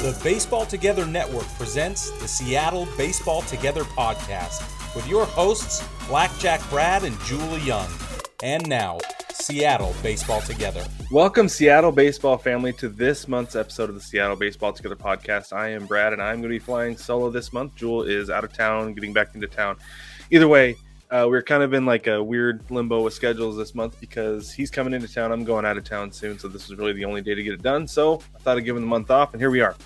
The Baseball Together Network presents the Seattle Baseball Together podcast with your hosts, Blackjack Brad and Jewell Young. And now, Seattle Baseball Together. Welcome, Seattle baseball family, to this month's episode of the Seattle Baseball Together podcast. I am Brad, and I'm going to be flying solo this month. Jewell is out of town, getting back into town. Either way, we're kind of in like a weird limbo with schedules this month because he's coming into town. I'm going out of town soon, so this is really the only day to get it done. So I thought I'd give him the month off, and here we are.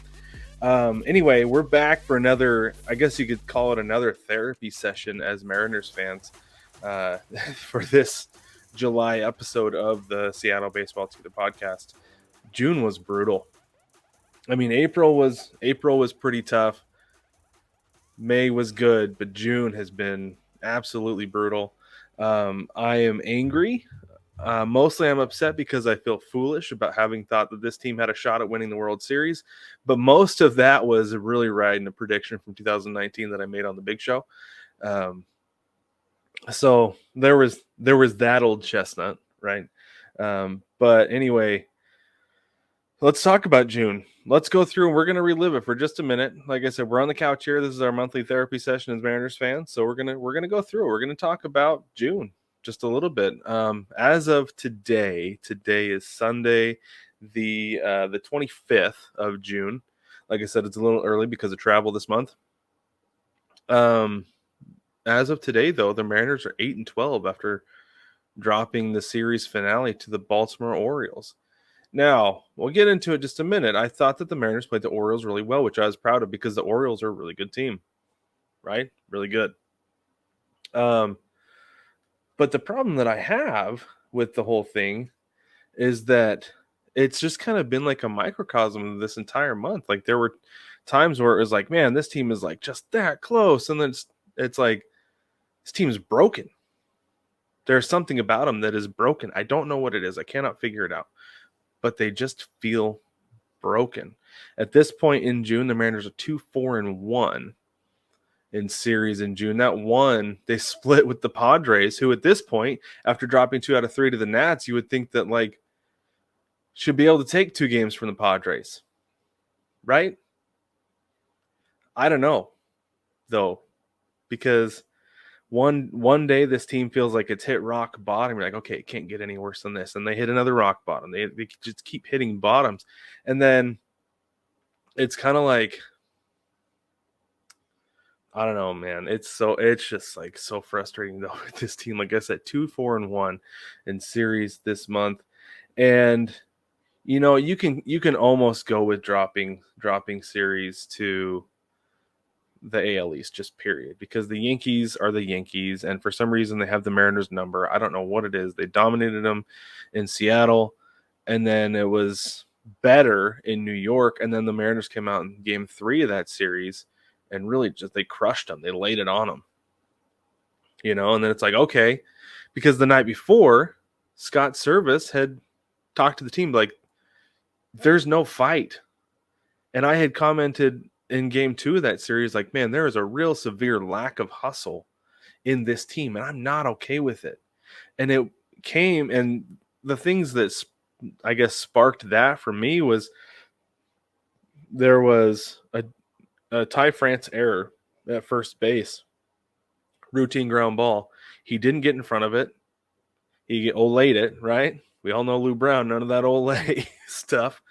Anyway, we're back for another, I guess you could call it another therapy session as Mariners fans for this July episode of the Seattle Baseball Together podcast. June was brutal. I mean, April was pretty tough. May was good, but June has been absolutely brutal. I am angry. Mostly I'm upset because I feel foolish about having thought that this team had a shot at winning the World Series. But most of that was really riding a prediction from 2019 that I made on the Big Show. So there was that old chestnut, right? But anyway, let's talk about June. Let's go through and we're going to relive it for just a minute. Like I said, we're on the couch here. This is our monthly therapy session as Mariners fans. So we're going to go through it. We're going to talk about June just a little bit. As of today is Sunday, the 25th of June. Like I said, it's a little early because of travel this month. As of today, though, the Mariners are 8-12 after dropping the series finale to the Baltimore Orioles. Now, we'll get into it just a minute. I thought that the Mariners played the Orioles really well, which I was proud of because the Orioles are a really good team, right? Really good. But the problem that I have with the whole thing is that it's just kind of been like a microcosm of this entire month. Like there were times where it was like, man, this team is like just that close. And then it's like, this team's broken. There's something about them that is broken. I don't know what it is. I cannot figure it out. But they just feel broken. At this point in June, the Mariners are 2-4-1 in series in June. That one, they split with the Padres, who at this point, after dropping 2 out of 3 to the Nats, you would think that like should be able to take 2 games from the Padres. Right? I don't know, though, because one day this team feels like it's hit rock bottom. You're like, okay, it can't get any worse than this. And they hit another rock bottom. They just keep hitting bottoms. And then it's kind of like, I don't know, man. It's just like so frustrating though with this team. Like I said, 2-4-1 in series this month. And you know, you can almost go with dropping series to the AL East, just period, because the Yankees are the Yankees, and for some reason they have the Mariners number. I don't know what it is. They dominated them in Seattle, and then it was better in New York, and then the Mariners came out in Game 3 of that series, and really just they crushed them. They laid it on them, you know. And then it's like, okay, because the night before, Scott Service had talked to the team like, "There's no fight," and I had commented in Game 2 of that series, like, man, there is a real severe lack of hustle in this team, and I'm not okay with it. And it came, and the things that I guess sparked that for me was there was a Ty France error at first base, routine ground ball. He didn't get in front of it. He olayed it, right? We all know Lou Brown, none of that olay stuff.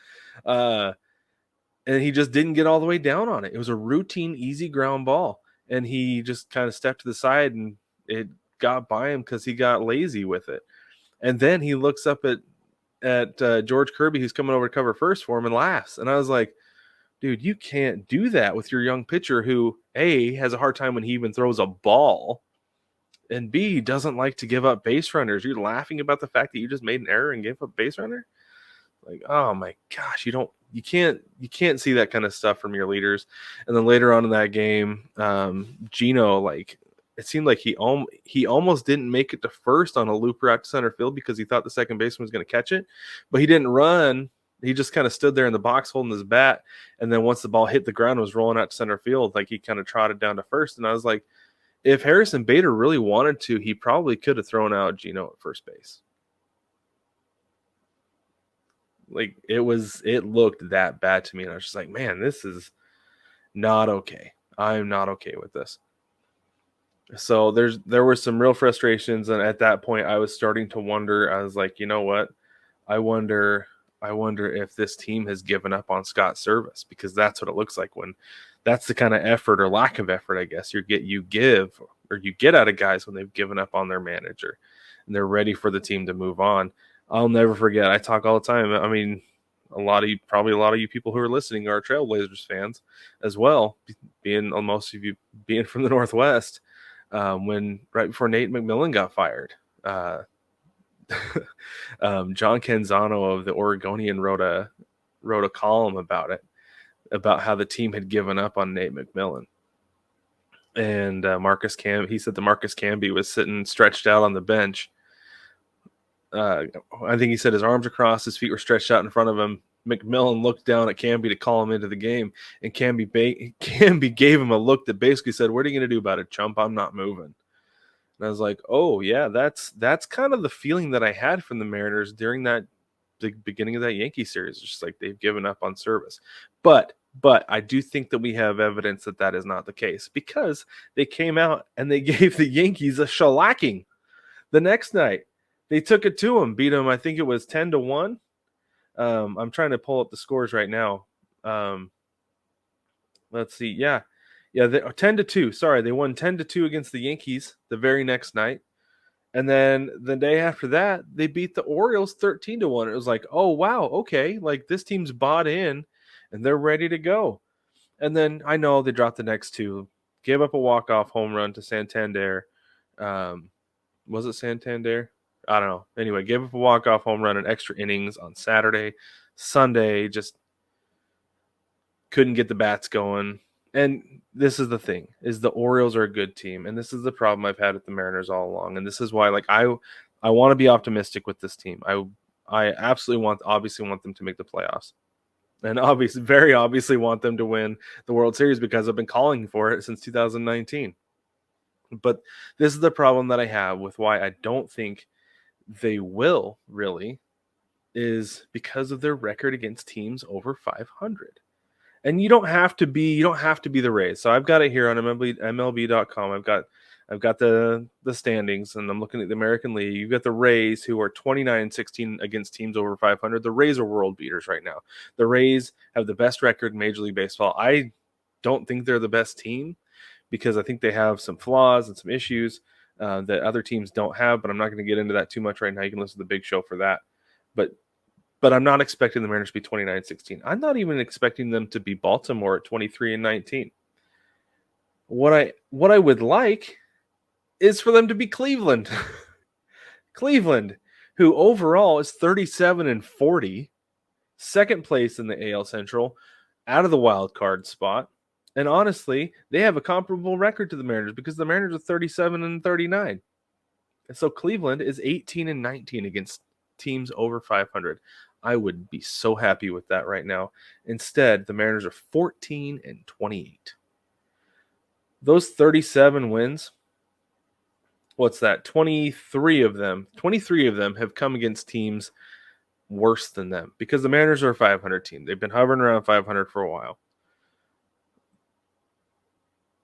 And he just didn't get all the way down on it. It was a routine, easy ground ball. And he just kind of stepped to the side and it got by him because he got lazy with it. And then he looks up at George Kirby, who's coming over to cover first for him, and laughs. And I was like, dude, you can't do that with your young pitcher who, A, has a hard time when he even throws a ball, and B, doesn't like to give up base runners. You're laughing about the fact that you just made an error and gave up base runner? Like, oh my gosh, you can't see that kind of stuff from your leaders. And then later on in that game, Gino, like, it seemed like he almost didn't make it to first on a looper out to center field because he thought the second baseman was going to catch it, but he didn't run. He just kind of stood there in the box holding his bat, and then once the ball hit the ground and was rolling out to center field, like he kind of trotted down to first. And I was like, if Harrison Bader really wanted to, he probably could have thrown out Gino at first base. Like it looked that bad to me. And I was just like, man, this is not okay. I'm not okay with this. So there were some real frustrations. And at that point I was starting to wonder, I was like, you know what? I wonder if this team has given up on Scott Service, because that's what it looks like when that's the kind of effort or lack of effort, I guess, you get out of guys when they've given up on their manager and they're ready for the team to move on. I'll never forget. I talk all the time. I mean, a lot of you people who are listening are Trailblazers fans as well, being most of you being from the Northwest. When right before Nate McMillan got fired, John Canzano of the Oregonian wrote a column about it, about how the team had given up on Nate McMillan. And he said that Marcus Camby was sitting stretched out on the bench. I think he said his arms were crossed, his feet were stretched out in front of him. McMillan looked down at Camby to call him into the game, and Camby gave him a look that basically said, "What are you going to do about it, chump? I'm not moving." And I was like, oh yeah, that's kind of the feeling that I had from the Mariners during the beginning of that Yankee series. It's just like they've given up on Service. But I do think that we have evidence that that is not the case, because they came out and they gave the Yankees a shellacking the next night. They took it to them, beat them. I think it was 10-1. I'm trying to pull up the scores right now. Let's see. Yeah, 10-2. Sorry, they won 10-2 against the Yankees the very next night, and then the day after that, they beat the Orioles 13-1. It was like, oh wow, okay, like this team's bought in, and they're ready to go. And then I know they dropped the next two, gave up a walk-off home run to Santander. Was it Santander? I don't know. Anyway, gave up a walk-off home run in extra innings on Saturday. Sunday, just couldn't get the bats going. And this is the thing, is the Orioles are a good team. And this is the problem I've had with the Mariners all along. And this is why, like, I want to be optimistic with this team. I absolutely obviously want them to make the playoffs. And very obviously want them to win the World Series, because I've been calling for it since 2019. But this is the problem that I have with why I don't think they will really, is because of their record against teams over 500. And you don't have to be the Rays. So I've got it here on MLB.com. I've got the standings, and I'm looking at the American League. You've got the Rays, who are 29-16 against teams over 500. The Rays are world beaters right now. The Rays have the best record in Major League Baseball. I don't think they're the best team, because I think they have some flaws and some issues that other teams don't have, but I'm not going to get into that too much right now. You can listen to the big show for that. But I'm not expecting the Mariners to be 29-16. I'm not even expecting them to be Baltimore at 23-19. What I would like is for them to be Cleveland. Cleveland, who overall is 37-40, second place in the AL Central, out of the wild card spot. And honestly, they have a comparable record to the Mariners, because the Mariners are 37-39. And so Cleveland is 18-19 against teams over 500. I would be so happy with that right now. Instead, the Mariners are 14-28. Those 37 wins, what's that? 23 of them have come against teams worse than them, because the Mariners are a 500 team. They've been hovering around 500 for a while.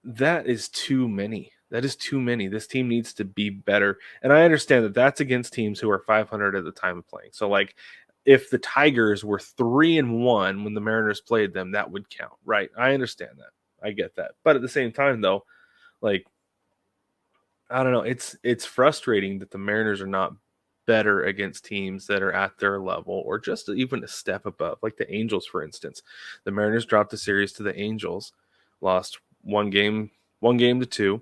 That is too many. This team needs to be better. And I understand that that's against teams who are 500 at the time of playing. So, like, if the Tigers were 3-1 when the Mariners played them, that would count, right? I understand that. I get that. But at the same time, though, like, I don't know. It's frustrating that the Mariners are not better against teams that are at their level, or just even a step above, like the Angels, for instance. The Mariners dropped the series to the Angels, lost one game to 2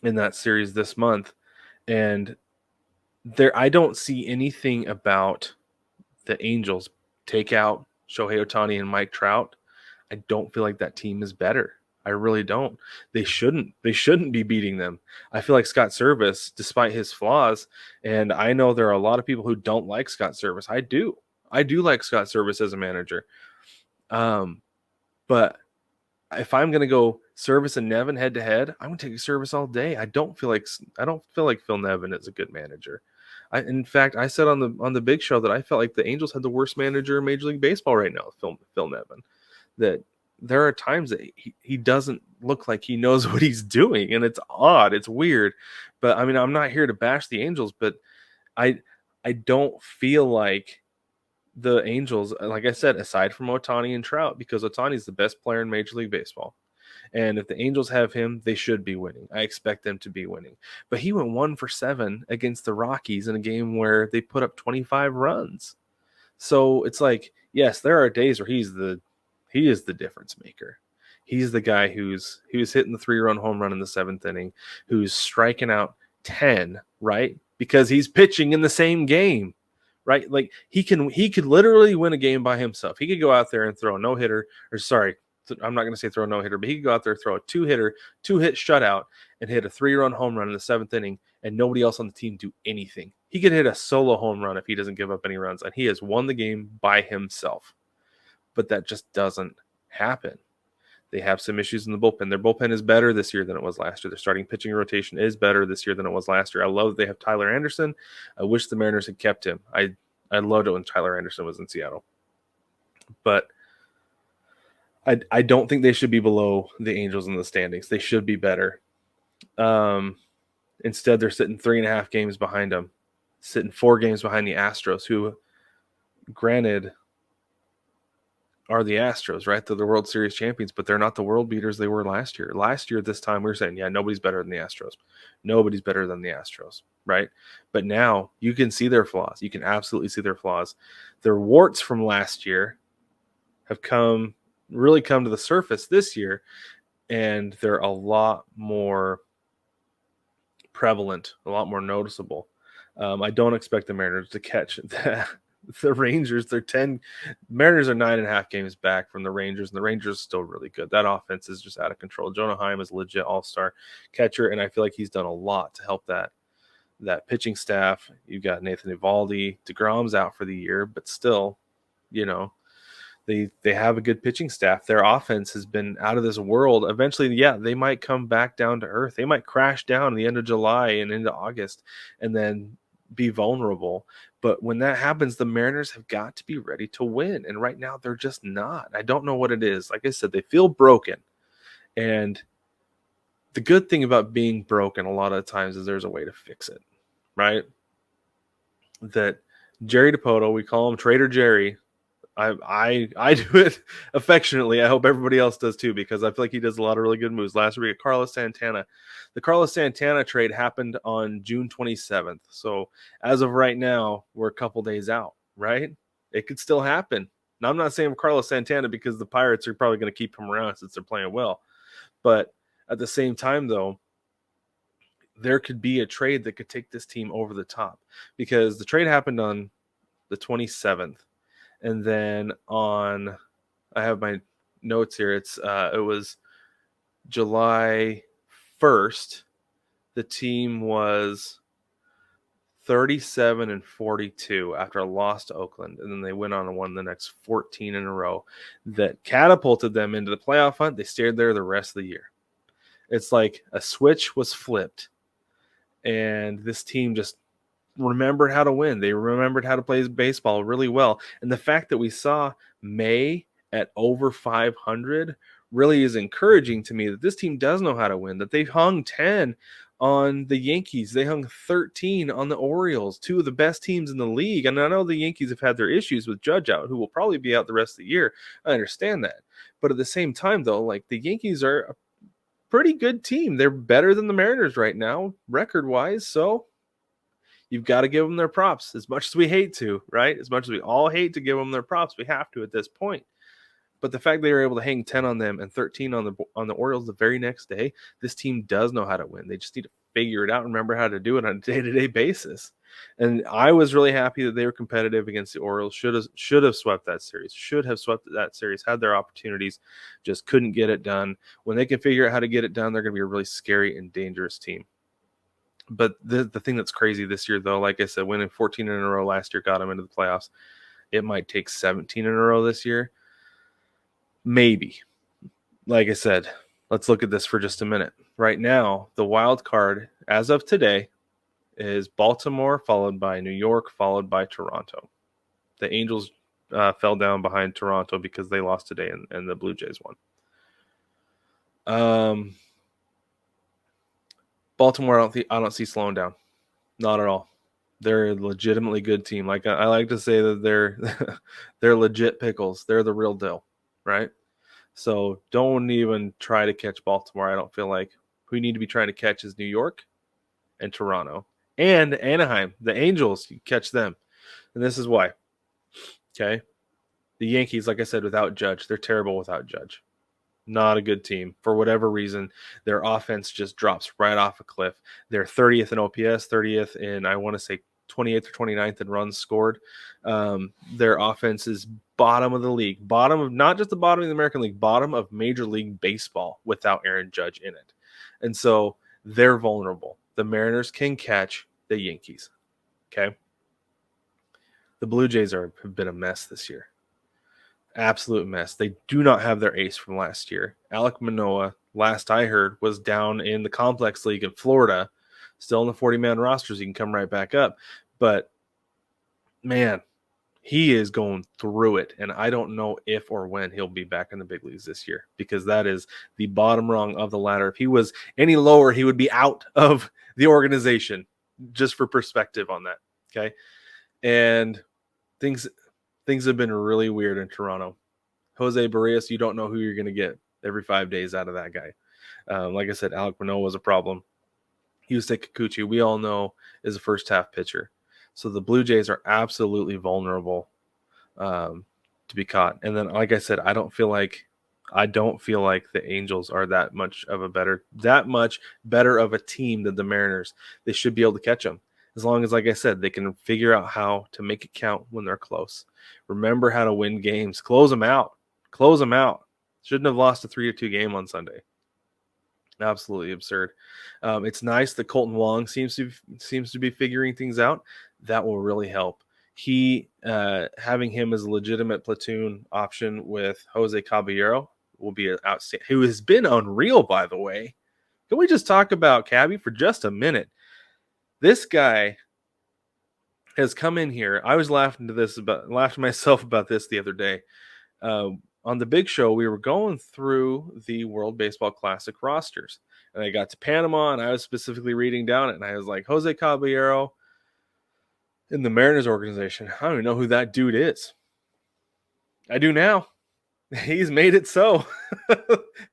in that series this month. And I don't see anything about the Angels take out Shohei Ohtani and Mike Trout. I don't feel like that team is better. I really don't. They shouldn't be beating them. I feel like Scott Service, despite his flaws, and I know there are a lot of people who don't like Scott Service. I do like Scott Service as a manager. But if I'm going to go Service and Nevin head to head, I'm going to take Service all day. I don't feel like Phil Nevin is a good manager. In fact, I said on the big show that I felt like the Angels had the worst manager in Major League Baseball right now, Phil Nevin. That there are times that he doesn't look like he knows what he's doing, and it's odd, it's weird. But I mean, I'm not here to bash the Angels, but I don't feel like the Angels, like I said, aside from Ohtani and Trout, because Ohtani's the best player in Major League Baseball. And if the Angels have him, they should be winning. I expect them to be winning. But he went 1-for-7 against the Rockies in a game where they put up 25 runs. So it's like, yes, there are days where he is the difference maker. He's the guy who's hitting the 3-run home run in the 7th inning, who's striking out 10, right? Because he's pitching in the same game, right? Like he could literally win a game by himself. He could go out there and throw a no-hitter, or sorry, I'm not going to say throw a no-hitter, but he could go out there, throw a 2-hit shutout, and hit a 3-run home run in the 7th inning, and nobody else on the team do anything. He could hit a solo home run if he doesn't give up any runs, and he has won the game by himself. But that just doesn't happen. They have some issues in the bullpen. Their bullpen is better this year than it was last year. Their starting pitching rotation is better this year than it was last year. I love that they have Tyler Anderson. I wish the Mariners had kept him. I loved it when Tyler Anderson was in Seattle. But I don't think they should be below the Angels in the standings. They should be better. Instead, they're sitting 3.5 games behind them, sitting 4 games behind the Astros, who, granted, are the Astros, right? They're the World Series champions, but they're not the world beaters they were last year. Last year, this time, we were saying, yeah, nobody's better than the Astros. Nobody's better than the Astros, right? But now you can see their flaws. You can absolutely see their flaws. Their warts from last year have really come to the surface this year, and they're a lot more prevalent, a lot more noticeable. I don't expect the Mariners to catch that. The Rangers, Mariners are 9.5 games back from the Rangers, and the Rangers are still really good. That offense is just out of control. Jonah Heim is a legit all-star catcher, and I feel like he's done a lot to help that pitching staff. You've got Nathan Eovaldi. DeGrom's out for the year, but still, they have a good pitching staff. Their offense has been out of this world. Eventually, yeah, they might come back down to earth. They might crash down at the end of July and into August and then be vulnerable. But when that happens, the Mariners have got to be ready to win. And right now, they're just not. I don't know what it is. Like I said, they feel broken. And the good thing about being broken a lot of the times is there's a way to fix it, right? That Jerry DiPoto, we call him Trader Jerry. I do it affectionately. I hope everybody else does too, because I feel like he does a lot of really good moves. Last week, Carlos Santana. The Carlos Santana trade happened on June 27th. So as of right now, we're a couple days out, right? It could still happen. Now, I'm not saying Carlos Santana because the Pirates are probably going to keep him around since they're playing well. But at the same time, though, there could be a trade that could take this team over the top, because the trade happened on the 27th. And then I have my notes here. It was July 1st. The team was 37-42 after a loss to Oakland. And then they went on and won the next 14 in a row that catapulted them into the playoff hunt. They stayed there the rest of the year. It's like a switch was flipped, and this team just remembered how to win. They remembered how to play baseball really well. And the fact that we saw May at over 500 really is encouraging to me, that this team does know how to win, that they hung 10 on the Yankees. They hung 13 on the Orioles, two of the best teams in the league. And I know the Yankees have had their issues with Judge out, who will probably be out the rest of the year. I understand that. But at the same time, though, like, the Yankees are a pretty good team. They're better than the Mariners right now, record-wise. So you've got to give them their props, as much as we hate to, right? As much as we all hate to give them their props, we have to at this point. But the fact they were able to hang 10 on them and 13 on the Orioles the very next day, this team does know how to win. They just need to figure it out and remember how to do it on a day-to-day basis. And I was really happy that they were competitive against the Orioles. Should have swept that series. Should have swept that series. Had their opportunities, just couldn't get it done. When they can figure out how to get it done, they're going to be a really scary and dangerous team. But the thing that's crazy this year, though, like I said, winning 14 in a row last year got them into the playoffs. It might take 17 in a row this year. Maybe. Like I said, let's look at this for just a minute. Right now, the wild card, as of today, is Baltimore, followed by New York, followed by Toronto. The Angels fell down behind Toronto because they lost today, and the Blue Jays won. Baltimore, I don't see slowing down. Not at all. They're a legitimately good team. Like I like to say that they're legit pickles. They're the real deal, right? So don't even try to catch Baltimore. I don't feel like who you need to be trying to catch is New York and Toronto and Anaheim. The Angels, you catch them. And this is why. Okay. The Yankees, like I said, without Judge, they're terrible without Judge. Not a good team. For whatever reason, their offense just drops right off a cliff. They're 30th in OPS, 30th in, I want to say, 28th or 29th in runs scored. Their offense is bottom of the league. Bottom of, not just the bottom of the American League, bottom of Major League Baseball without Aaron Judge in it. And so they're vulnerable. The Mariners can catch the Yankees. Okay? The Blue Jays have been a mess this year. Absolute mess. They do not have their ace from last year. Alek Manoah, last I heard, was down in the Complex League in Florida, still in the 40-man rosters. He can come right back up. But, man, he is going through it, and I don't know if or when he'll be back in the big leagues this year, because that is the bottom rung of the ladder. If he was any lower, he would be out of the organization, just for perspective on that, okay? And things have been really weird in Toronto. Jose Barrios, you don't know who you're going to get every 5 days out of that guy. Like I said, Alek Manoah was a problem. Yusei Kikuchi, we all know, is a first-half pitcher. So the Blue Jays are absolutely vulnerable to be caught. And then, like I said, I don't feel like the Angels are that much better of a team than the Mariners. They should be able to catch them. As long as, like I said, they can figure out how to make it count when they're close. Remember how to win games. Close them out. Shouldn't have lost a 3-2 game on Sunday. Absolutely absurd. It's nice that Colton Wong seems to be figuring things out. That will really help. He having him as a legitimate platoon option with Jose Caballero will be outstanding. Who has been unreal, by the way. Can we just talk about Cabby for just a minute? This guy has come in here. I was laughing to myself about this the other day. On the big show, we were going through the World Baseball Classic rosters. And I got to Panama, and I was specifically reading down it. And I was like, Jose Caballero in the Mariners organization. I don't even know who that dude is. I do now. He's made it so.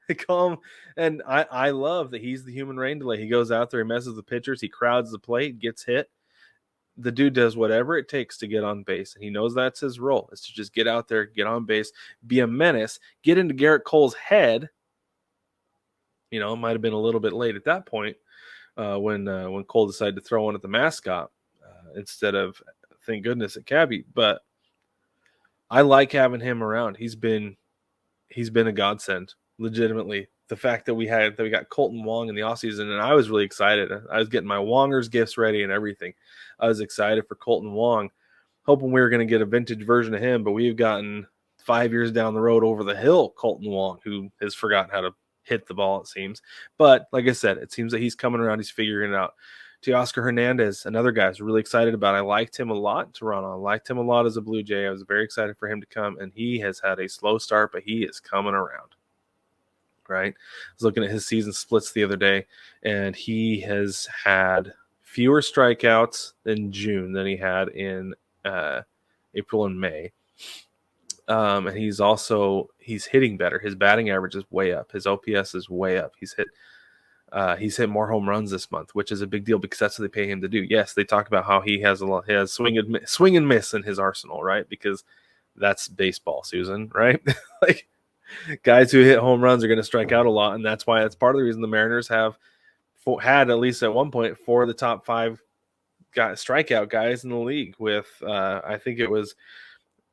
They call him, and I love that he's the human rain delay. He goes out there, he messes with pitchers, he crowds the plate, gets hit. The dude does whatever it takes to get on base, and he knows that's his role, is to just get out there, get on base, be a menace, get into Garrett Cole's head. You know, it might have been a little bit late at that point when Cole decided to throw one at the mascot instead of, thank goodness, at Cabby. But I like having him around. He's been a godsend, legitimately. The fact that we got Colton Wong in the offseason, and I was really excited. I was getting my Wongers gifts ready and everything. I was excited for Colton Wong, hoping we were going to get a vintage version of him, but we've gotten 5 years down the road over the hill Colton Wong, who has forgotten how to hit the ball, it seems. But like I said, it seems that he's coming around. He's figuring it out. Teoscar Hernandez, another guy I was really excited about. I liked him a lot in Toronto. I liked him a lot as a Blue Jay. I was very excited for him to come, and he has had a slow start, but he is coming around. Right? I was looking at his season splits the other day, and he has had fewer strikeouts in June than he had in April and May. And he's hitting better. His batting average is way up. His OPS is way up. He's hit more home runs this month, which is a big deal because that's what they pay him to do. Yes, they talk about how he has swing and miss in his arsenal, right? Because that's baseball, Susan, right? Like, guys who hit home runs are going to strike out a lot, and that's part of the reason the Mariners had, at least at one point, 4 of the top 5 strikeout guys in the league with, I think it was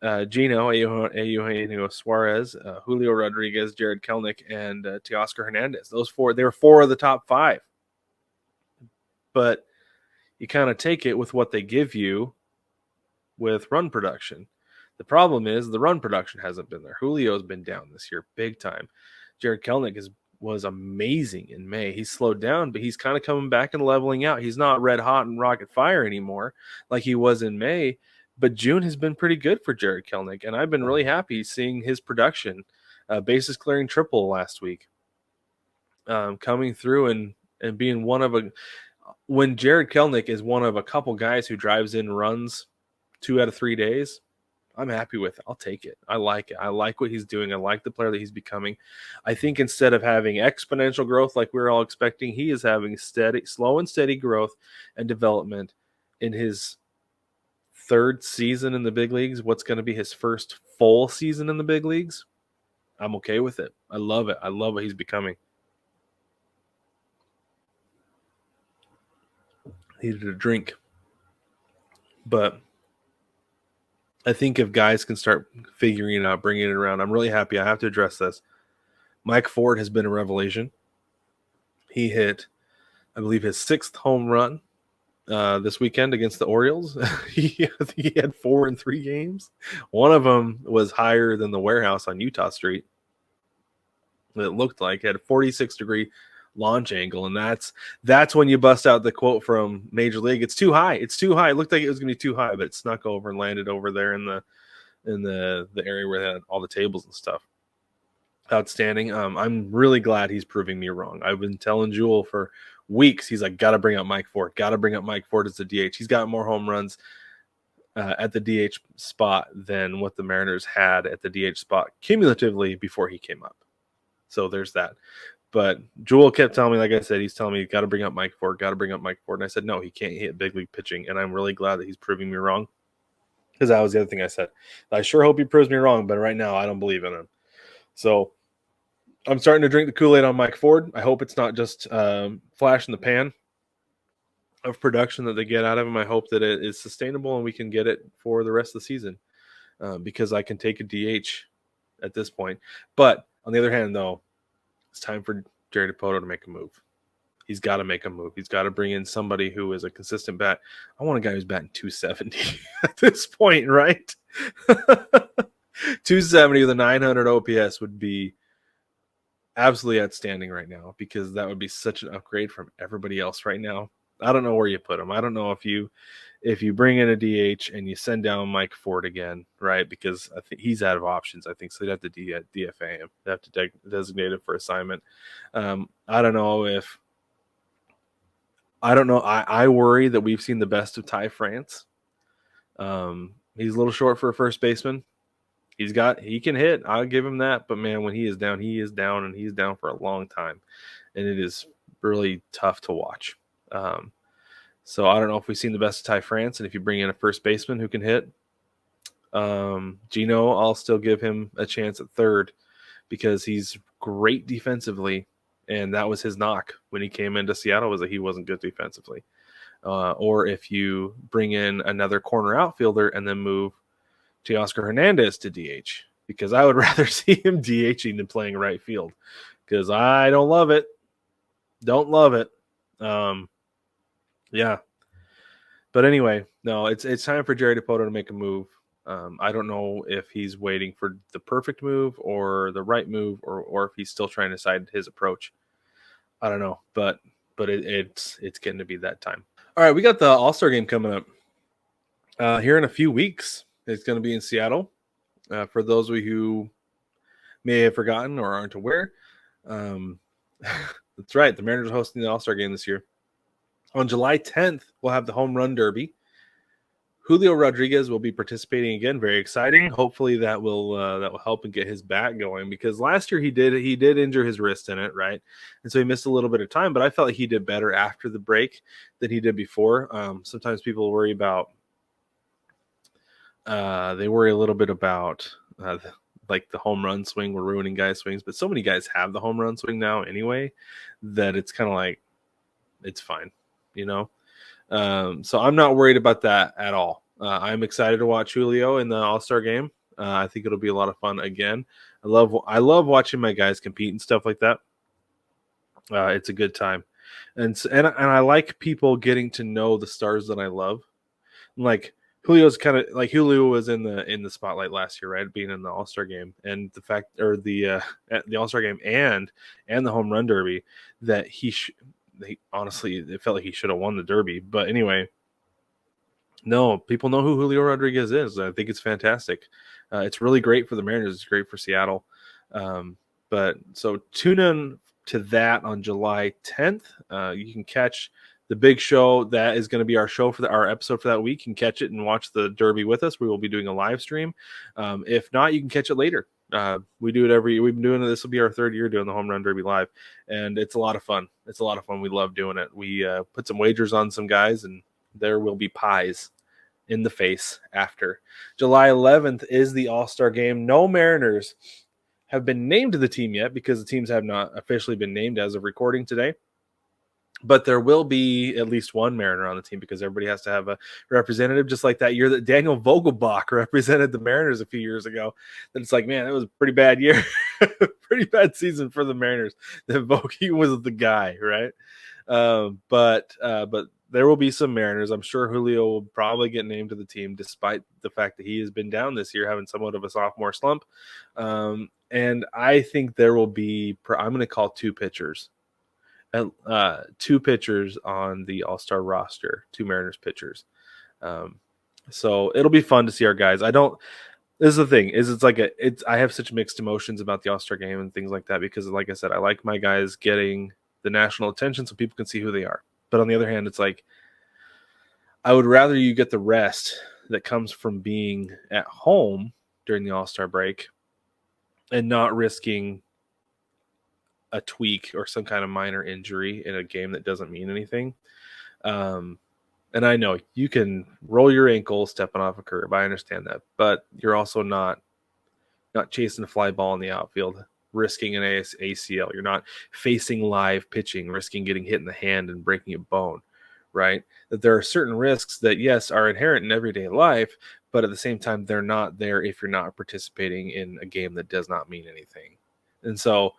Gino, Eugenio Suarez, Julio Rodriguez, Jared Kelenic, and Teoscar Hernandez. Those 4, they were 4 of the top 5. But you kind of take it with what they give you with run production. The problem is the run production hasn't been there. Julio's been down this year big time. Jared Kelenic was amazing in May. He slowed down, but he's kind of coming back and leveling out. He's not red hot and rocket fire anymore like he was in May, but June has been pretty good for Jared Kelenic, and I've been really happy seeing his production. Bases clearing triple last week, coming through and being one of a – when Jared Kelenic is one of a couple guys who drives in runs 2 out of 3 days, I'm happy with it. I'll take it. I like it. I like what he's doing. I like the player that he's becoming. I think instead of having exponential growth like we were all expecting, he is having slow and steady growth and development in his third season in the big leagues. What's going to be his first full season in the big leagues? I'm okay with it. I love it. I love what he's becoming. Needed a drink. But I think if guys can start figuring it out, bringing it around, I'm really happy. I have to address this. Mike Ford has been a revelation. He hit, I believe, his 6th home run this weekend against the Orioles. He had 4 in 3 games. One of them was higher than the warehouse on Utah Street. It looked like it had a 46-degree launch angle, and that's when you bust out the quote from Major League. It's too high. It's too high. It looked like it was going to be too high, but it snuck over and landed over there in the area where they had all the tables and stuff. Outstanding. I'm really glad he's proving me wrong. I've been telling Jewell for weeks. He's like, got to bring up Mike Ford. Got to bring up Mike Ford as the DH. He's got more home runs at the DH spot than what the Mariners had at the DH spot cumulatively before he came up. So there's that. But Jewell kept telling me, like I said, he's telling me, got to bring up Mike Ford, got to bring up Mike Ford. And I said, no, he can't hit big league pitching. And I'm really glad that he's proving me wrong, because that was the other thing I said. I sure hope he proves me wrong, but right now I don't believe in him. So I'm starting to drink the Kool-Aid on Mike Ford. I hope it's not just flash in the pan of production that they get out of him. I hope that it is sustainable and we can get it for the rest of the season, because I can take a DH at this point. But on the other hand, though, it's time for Jerry Dipoto to make a move. He's got to make a move. He's got to bring in somebody who is a consistent bat. I want a guy who's batting 270 at this point, right? 270 with a 900 OPS would be absolutely outstanding right now, because that would be such an upgrade from everybody else right now. I don't know where you put him. I don't know if you bring in a DH and you send down Mike Ford again, right? Because I think he's out of options. I think so. They'd have to DFA him. They have to designate him for assignment. I don't know. I worry that we've seen the best of Ty France. He's a little short for a first baseman. He can hit. I'll give him that. But man, when he is down, and he's down for a long time, and it is really tough to watch. So I don't know if we've seen the best of Ty France, and if you bring in a first baseman who can hit, Gino, I'll still give him a chance at third, because he's great defensively, and that was his knock when he came into Seattle, was that he wasn't good defensively. Or if you bring in another corner outfielder and then move Teoscar Hernandez to DH, because I would rather see him DHing than playing right field, because I don't love it. Don't love it. Yeah. But anyway, no, it's time for Jerry Dipoto to make a move. I don't know if he's waiting for the perfect move or the right move, or if he's still trying to decide his approach. I don't know, but it's getting to be that time. All right, we got the All-Star Game coming up here in a few weeks. It's going to be in Seattle. For those of you who may have forgotten or aren't aware, that's right, the Mariners are hosting the All-Star Game this year. On July 10th, we'll have the Home Run Derby. Julio Rodriguez will be participating again. Very exciting. Hopefully that will help and get his bat going, because last year he did injure his wrist in it, right? And so he missed a little bit of time, but I felt like he did better after the break than he did before. Sometimes people worry about they worry a little bit about like the home run swing. We're ruining guys' swings, but so many guys have the home run swing now anyway that it's kind of like it's fine, you know. So I'm not worried about that at all. I'm excited to watch Julio in the All-Star Game. I think it'll be a lot of fun again. I love watching my guys compete and stuff like that. It's a good time, and I like people getting to know the stars that I love. Like, Julio's kind of like Julio was in the spotlight last year, right? Being in the All-Star game and the fact, or the All-Star game and the home run derby, that honestly, it felt like he should have won the derby. But anyway, no, people know who Julio Rodriguez is. I think it's fantastic. It's really great for the Mariners. It's great for Seattle. But so tune in to that on July 10th. You can catch the big show. That is going to be our show for our episode for that week. You can catch it and watch the Derby with us. We will be doing a live stream. If not, you can catch it later. We do it we've been doing it. This will be our third year doing the Home Run Derby live, and it's a lot of fun. It's a lot of fun. We love doing it. We put some wagers on some guys, and there will be pies in the face after. July 11th is the All-Star game. No Mariners have been named to the team yet because the teams have not officially been named as of recording today. But there will be at least one Mariner on the team because everybody has to have a representative, just like that year that Daniel Vogelbach represented the Mariners a few years ago. Then it's like, man, it was a pretty bad year, pretty bad season for the Mariners. That Vogie was the guy, right? But there will be some Mariners. I'm sure Julio will probably get named to the team, despite the fact that he has been down this year, having somewhat of a sophomore slump. And I think there will be, I'm going to call two pitchers on the All-Star roster, two Mariners pitchers. So it'll be fun to see our guys. This is the thing, I have such mixed emotions about the All-Star game and things like that, because like I said, I like my guys getting the national attention so people can see who they are. But on the other hand, it's like, I would rather you get the rest that comes from being at home during the All-Star break and not risking a tweak or some kind of minor injury in a game that doesn't mean anything. And I know you can roll your ankle stepping off a curb. I understand that. But you're also not chasing a fly ball in the outfield, risking an ACL. You're not facing live pitching, risking getting hit in the hand and breaking a bone, right? That there are certain risks that, yes, are inherent in everyday life, but at the same time, they're not there if you're not participating in a game that does not mean anything. And so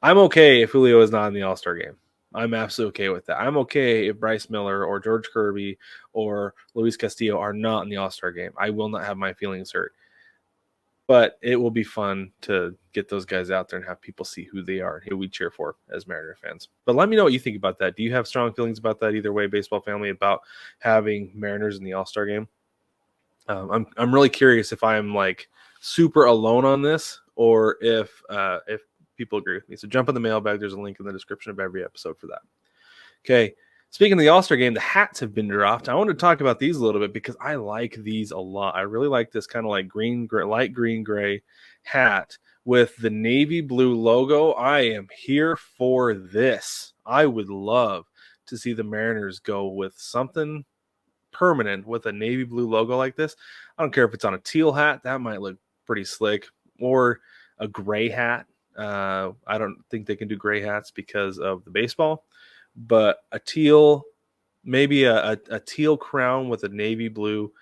I'm okay if Julio is not in the All-Star game. I'm absolutely okay with that. I'm okay if Bryce Miller or George Kirby or Luis Castillo are not in the All-Star game. I will not have my feelings hurt. But it will be fun to get those guys out there and have people see who they are and who we cheer for as Mariner fans. But let me know what you think about that. Do you have strong feelings about that either way, baseball family, about having Mariners in the All-Star game? I'm really curious if I'm like super alone on this, or if people agree with me. So jump in the mailbag. There's a link in the description of every episode for that. Okay. Speaking of the All-Star game, the hats have been dropped. I want to talk about these a little bit because I like these a lot. I really like this kind of like light green gray hat with the navy blue logo. I am here for this. I would love to see the Mariners go with something permanent with a navy blue logo like this. I don't care if it's on a teal hat. That might look pretty slick, or a gray hat. I don't think they can do gray hats because of the baseball. But a teal, maybe a teal crown with a navy blue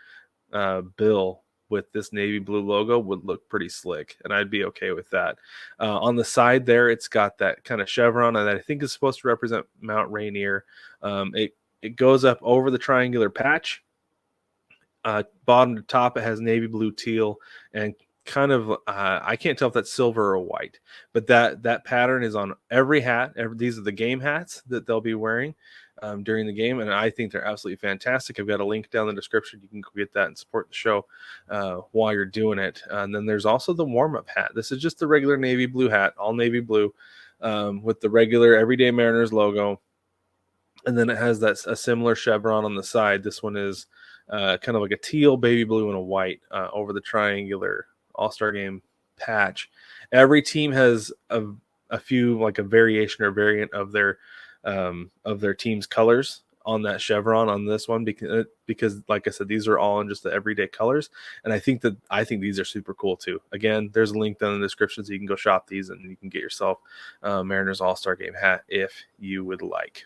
bill with this navy blue logo would look pretty slick, and I'd be okay with that. On the side there, it's got that kind of chevron that I think is supposed to represent Mount Rainier. It goes up over the triangular patch. Bottom to top, it has navy blue, teal, and kind of I can't tell if that's silver or white, but that pattern is on every hat. These are the game hats that they'll be wearing during the game, and I think they're absolutely fantastic. I've got a link down in the description. You can go get that and support the show while you're doing it. And then there's also the warm-up hat. This is just the regular navy blue hat, all navy blue, with the regular everyday Mariners logo, and then it has a similar chevron on the side. This one is kind of like a teal, baby blue, and a white over the triangular All-Star game patch. Every team has a few, like a variation or variant of their team's colors on that chevron on this one, because like I said, these are all in just the everyday colors, and I think these are super cool too. Again, there's a link down in the description so you can go shop these and you can get yourself Mariners All-Star game hat if you would like.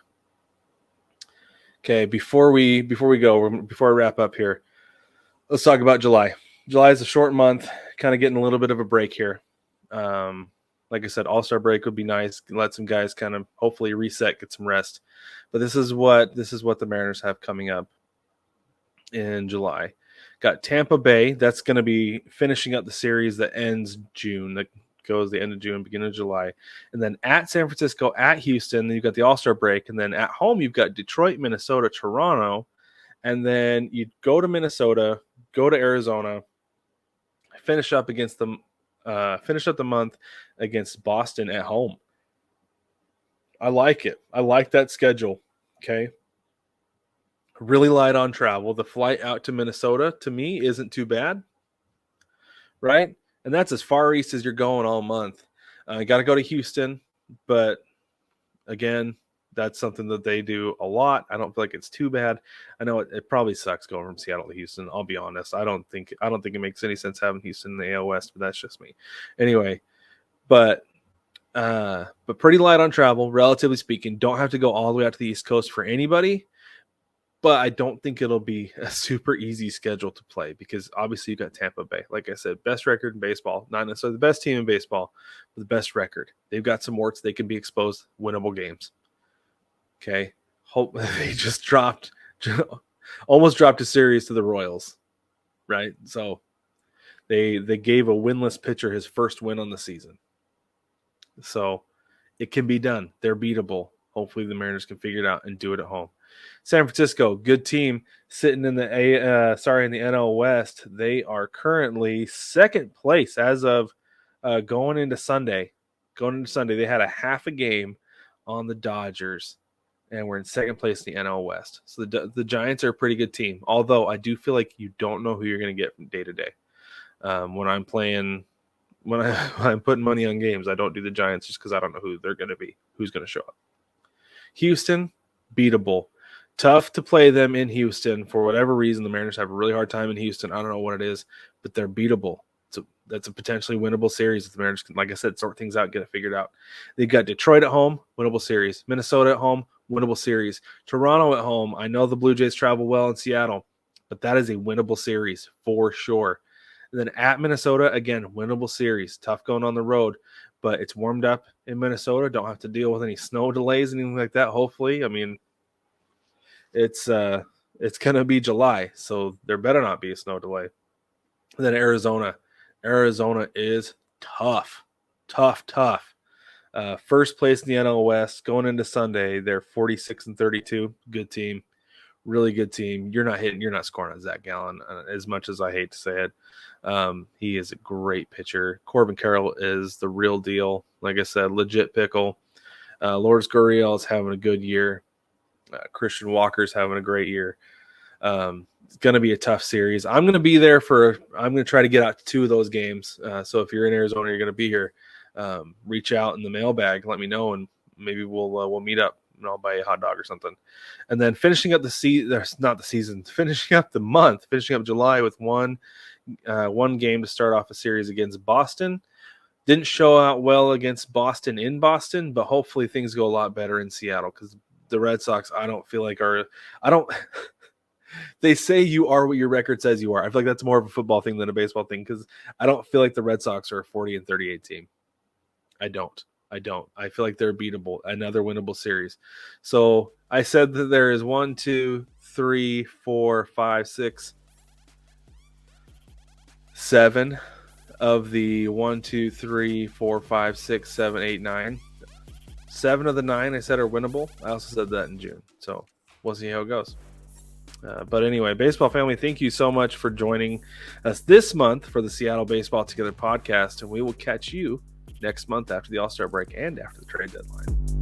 Okay, before I wrap up here, let's talk about July. July is a short month, kind of getting a little bit of a break here. Like I said, All-Star break would be nice. Let some guys kind of hopefully reset, get some rest. But this is what the Mariners have coming up. in July. Got Tampa Bay. That's going to be finishing up the series that ends June. That goes the end of June, beginning of July. And then at San Francisco, at Houston. Then you've got the All-Star break. And then at home, you've got Detroit, Minnesota, Toronto. And then you go to Minnesota, go to Arizona, finish up the month against Boston at home. I like it. I like that schedule. Okay. Really light on travel. The flight out to Minnesota, to me, isn't too bad. Right? And that's as far east as you're going all month. You got to go to Houston. But again, that's something that they do a lot. I don't feel like it's too bad. I know it probably sucks going from Seattle to Houston. I'll be honest. I don't think it makes any sense having Houston in the AL West, but that's just me. Anyway, but pretty light on travel, relatively speaking. Don't have to go all the way out to the East Coast for anybody. But I don't think it'll be a super easy schedule to play because obviously you got Tampa Bay. Like I said, best record in baseball. Not necessarily the best team in baseball, but the best record. They've got some warts. They can be exposed, winnable games. Okay. Hope they just almost dropped a series to the Royals, right? So they gave a winless pitcher his first win on the season. So it can be done. They're beatable. Hopefully the Mariners can figure it out and do it at home. San Francisco, good team, sitting in the NL West. They are currently second place as of going into Sunday. They had a half a game on the Dodgers, and we're in second place in the NL West. So the Giants are a pretty good team, although I do feel like you don't know who you're going to get from day to day. When I'm putting money on games, I don't do the Giants just because I don't know who they're going to be, who's going to show up. Houston, beatable. Tough to play them in Houston for whatever reason. The Mariners have a really hard time in Houston. I don't know what it is, but they're beatable. So that's a potentially winnable series if the Mariners can, like I said, sort things out, get it figured out. They've got Detroit at home, winnable series. Minnesota at home, winnable series. Toronto at home. I know the Blue Jays travel well in Seattle, but that is a winnable series for sure. And then at Minnesota, again, winnable series. Tough going on the road, but it's warmed up in Minnesota. Don't have to deal with any snow delays, anything like that, hopefully. I mean, it's going to be July, so there better not be a snow delay. And then Arizona is tough. First place in the NL West going into Sunday. They're 46-32. Good team, really good team. You're not scoring on Zach Gallen as much as I hate to say it. He is a great pitcher. Corbin Carroll is the real deal. Like I said, legit pickle. Lourdes Gurriel is having a good year. Christian Walker's having a great year. It's going to be a tough series. I'm going to be there I'm going to try to get out to 2 of those games. So if you're in Arizona, you're going to be here, reach out in the mailbag, let me know, and maybe we'll meet up and I'll buy you a hot dog or something. And then finishing up finishing up the month, finishing up July with one game to start off a series against Boston. Didn't show out well against Boston in Boston, but hopefully things go a lot better in Seattle because the Red Sox, I don't feel like they say you are what your record says you are. I feel like that's more of a football thing than a baseball thing because I don't feel like the Red Sox are a 40-38 team. I don't. I feel like they're beatable, another winnable series. So I said that there is 1, 2, 3, 4, 5, 6, 7 of the 1, 2, 3, 4, 5, 6, 7, 8, 9. 7 of the 9 I said are winnable. I also said that in June. So we'll see how it goes. But anyway, baseball family, thank you so much for joining us this month for the Seattle Baseball Together podcast. And we will catch you next month after the All-Star break and after the trade deadline.